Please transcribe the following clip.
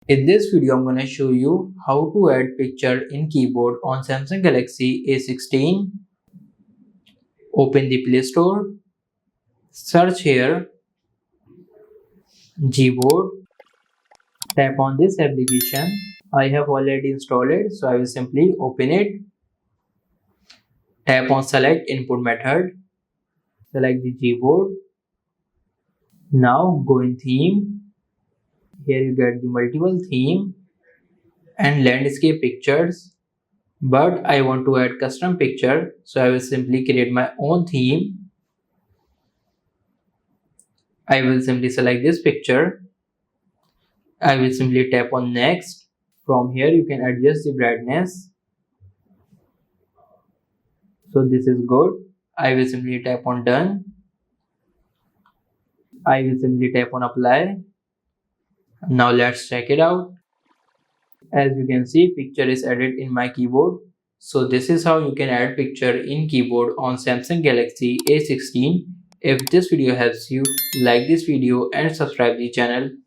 In this video, I'm going to show you how to add picture in keyboard on Samsung Galaxy A16. Open the Play Store, search here Gboard, tap on this application. I have already installed it, so I will simply open it. Tap on select input method, select the Gboard. Now go in theme. Here you get the multiple theme and landscape pictures. But I want to add custom picture, so I will simply create my own theme. I will simply select this picture. I will simply tap on next. From here you can adjust the brightness. So this is good. I will simply tap on done. I will simply tap on apply. Now let's check it out. As you can see, picture is added in my keyboard. So this is how you can add picture in keyboard on Samsung Galaxy A16. If this video helps you, like this video and subscribe the channel.